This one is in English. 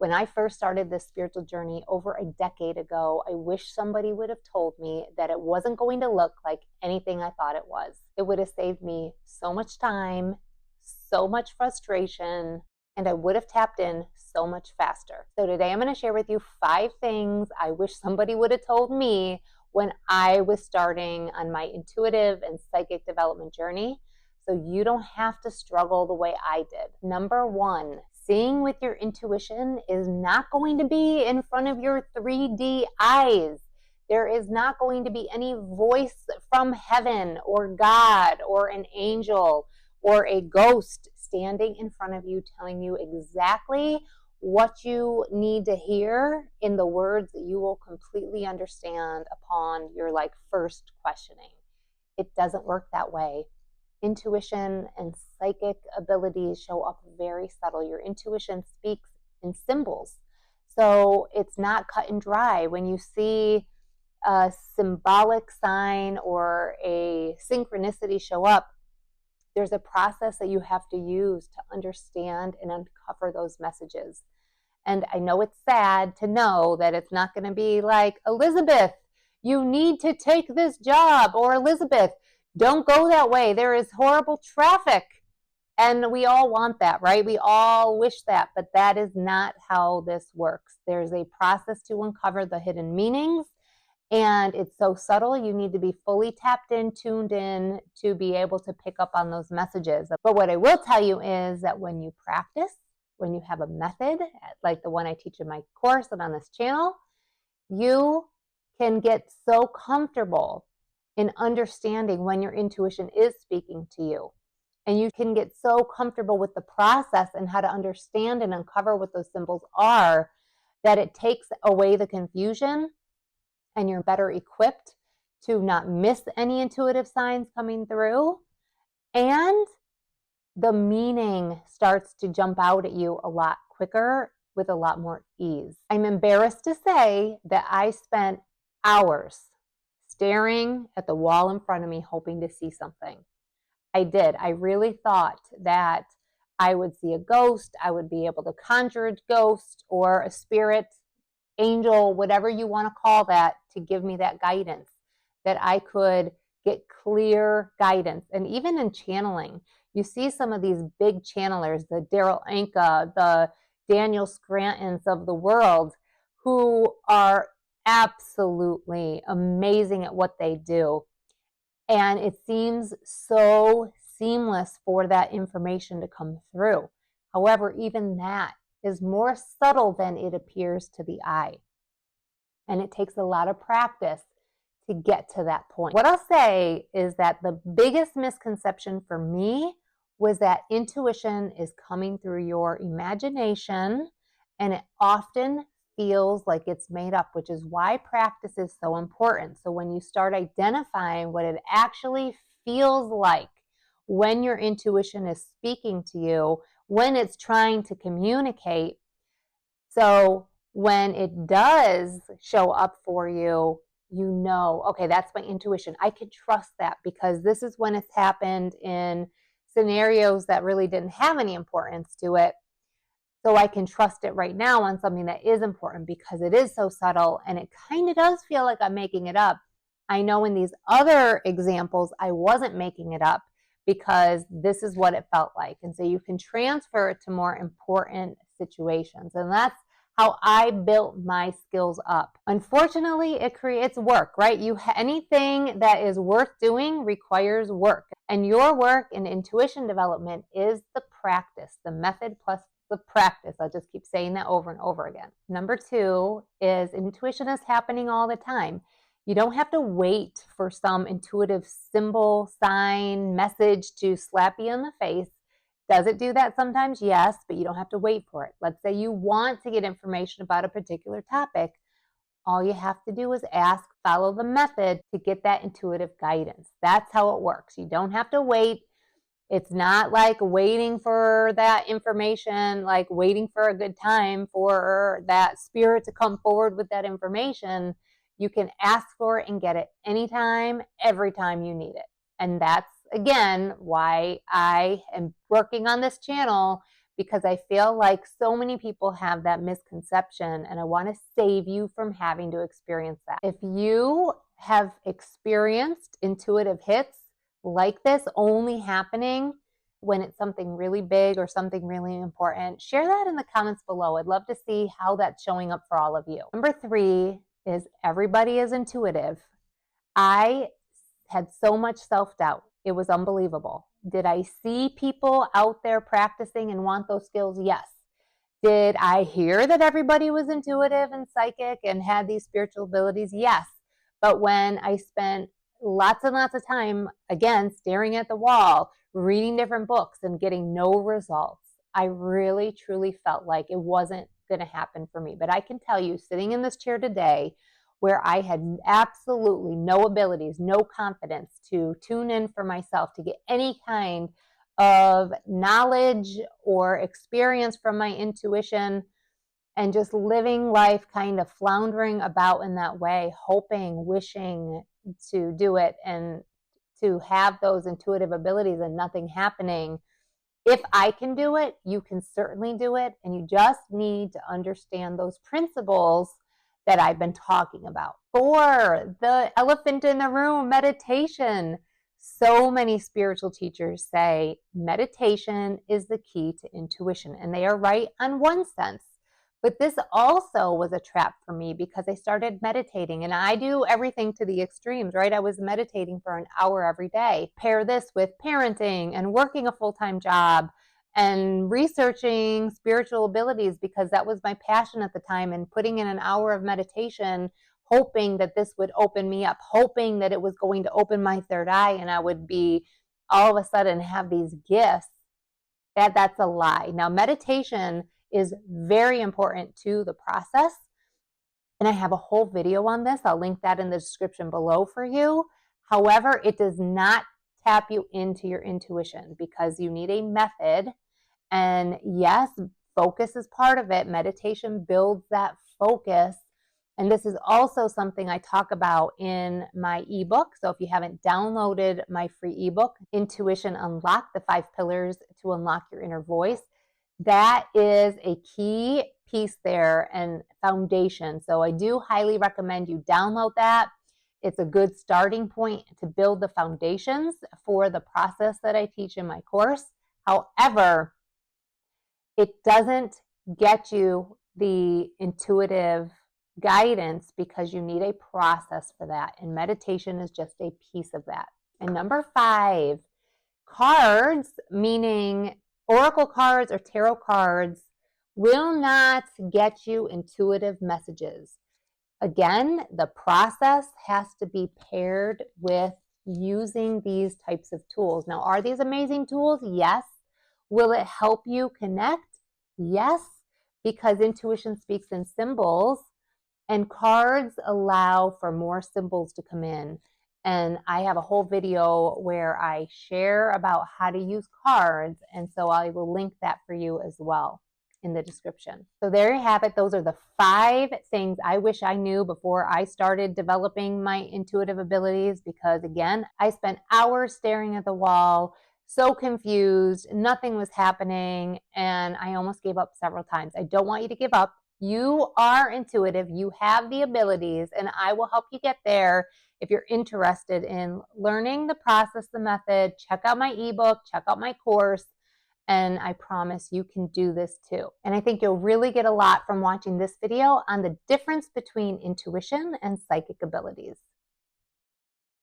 When I first started this spiritual journey over a decade ago, I wish somebody would have told me that it wasn't going to look like anything I thought it was. It would have saved me so much time, so much frustration, and I would have tapped in so much faster. So today I'm going to share with you 5 things I wish somebody would have told me when I was starting on my intuitive and psychic development journey, so you don't have to struggle the way I did. Number 1, seeing with your intuition is not going to be in front of your 3D eyes. There is not going to be any voice from heaven or God or an angel or a ghost standing in front of you telling you exactly what you need to hear in the words that you will completely understand upon your first questioning. It doesn't work that way. Intuition and psychic abilities show up very subtle. Your intuition speaks in symbols. So it's not cut and dry. When you see a symbolic sign or a synchronicity show up, there's a process that you have to use to understand and uncover those messages. And I know it's sad to know that it's not going to be like, Elizabeth, you need to take this job, or Elizabeth, don't go that way. There is horrible traffic. And we all want that, right? We all wish that, but that is not how this works. There's a process to uncover the hidden meanings, and it's so subtle. You need to be fully tapped in, tuned in to be able to pick up on those messages. But what I will tell you is that when you practice, when you have a method like the one I teach in my course and on this channel, you can get so comfortable in understanding when your intuition is speaking to you. And you can get so comfortable with the process and how to understand and uncover what those symbols are that it takes away the confusion, and you're better equipped to not miss any intuitive signs coming through. And the meaning starts to jump out at you a lot quicker with a lot more ease. I'm embarrassed to say that I spent hours staring at the wall in front of me hoping to see something. I did. I really thought that I would see a ghost, I would be able to conjure a ghost or a spirit, angel, whatever you want to call that, to give me that guidance, that I could get clear guidance. And even in channeling, you see some of these big channelers, the Daryl Anka, the Daniel Scrantons of the world, who are absolutely amazing at what they do. And it seems so seamless for that information to come through. However, even that is more subtle than it appears to the eye. And it takes a lot of practice to get to that point. What I'll say is that the biggest misconception for me was that intuition is coming through your imagination, and it often feels like it's made up, which is why practice is so important. So when you start identifying what it actually feels like when your intuition is speaking to you, when it's trying to communicate, so when it does show up for you, you know, okay, that's my intuition. I can trust that because this is when it's happened in scenarios that really didn't have any importance to it. So I can trust it right now on something that is important because it is so subtle and it kind of does feel like I'm making it up. I know in these other examples, I wasn't making it up because this is what it felt like. And so you can transfer it to more important situations. And that's how I built my skills up. Unfortunately, it creates work, right? Anything that is worth doing requires work. And your work in intuition development is the practice, the method plus the practice. I'll just keep saying that over and over again. Number 2 is intuition is happening all the time. You don't have to wait for some intuitive symbol, sign, message to slap you in the face. Does it do that sometimes? Yes, but you don't have to wait for it. Let's say you want to get information about a particular topic. All you have to do is ask, follow the method to get that intuitive guidance. That's how it works. You don't have to wait. It's not like waiting for that information, like waiting for a good time for that spirit to come forward with that information. You can ask for it and get it anytime, every time you need it. And that's, again, why I am working on this channel, because I feel like so many people have that misconception, and I want to save you from having to experience that. If you have experienced intuitive hits like this only happening when it's something really big or something really important, share that in the comments below. I'd love to see how that's showing up for all of you. Number 3 is everybody is intuitive. I had so much self-doubt. It was unbelievable. Did I see people out there practicing and want those skills? Yes. Did I hear that everybody was intuitive and psychic and had these spiritual abilities? Yes. But when I spent lots and lots of time, again, staring at the wall, reading different books and getting no results, I really, truly felt like it wasn't going to happen for me. But I can tell you, sitting in this chair today, where I had absolutely no abilities, no confidence to tune in for myself, to get any kind of knowledge or experience from my intuition, and just living life kind of floundering about in that way, hoping, wishing to do it and to have those intuitive abilities and nothing happening. If I can do it, you can certainly do it. And you just need to understand those principles that I've been talking about. 4, the elephant in the room, meditation. So many spiritual teachers say meditation is the key to intuition, and they are right on one sense. But this also was a trap for me because I started meditating, and I do everything to the extremes, right? I was meditating for an hour every day. Pair this with parenting and working a full-time job and researching spiritual abilities because that was my passion at the time, and putting in an hour of meditation, hoping that this would open me up, hoping that it was going to open my third eye and I would be all of a sudden have these gifts. That's a lie. Now, meditation is very important to the process, and I have a whole video on this. I'll link that in the description below for you. However, it does not tap you into your intuition because you need a method. And yes, focus is part of it. Meditation builds that focus. And this is also something I talk about in my ebook. So if you haven't downloaded my free ebook, Intuition Unlocked, the 5 Pillars to Unlock Your Inner Voice, that is a key piece there and foundation. So I do highly recommend you download that. It's a good starting point to build the foundations for the process that I teach in my course. However, it doesn't get you the intuitive guidance because you need a process for that. And meditation is just a piece of that. And number 5, cards, meaning oracle cards or tarot cards, will not get you intuitive messages. Again, the process has to be paired with using these types of tools. Now, are these amazing tools? Yes. Will it help you connect? Yes, because intuition speaks in symbols, and cards allow for more symbols to come in. And I have a whole video where I share about how to use cards, and so I will link that for you as well in the description. So there you have it. Those are the 5 things I wish I knew before I started developing my intuitive abilities, because again, I spent hours staring at the wall, so confused, nothing was happening, and I almost gave up several times. I don't want you to give up. You are intuitive, you have the abilities, and I will help you get there. If you're interested in learning the process, the method, check out my ebook, check out my course, and I promise you can do this too. And I think you'll really get a lot from watching this video on the difference between intuition and psychic abilities.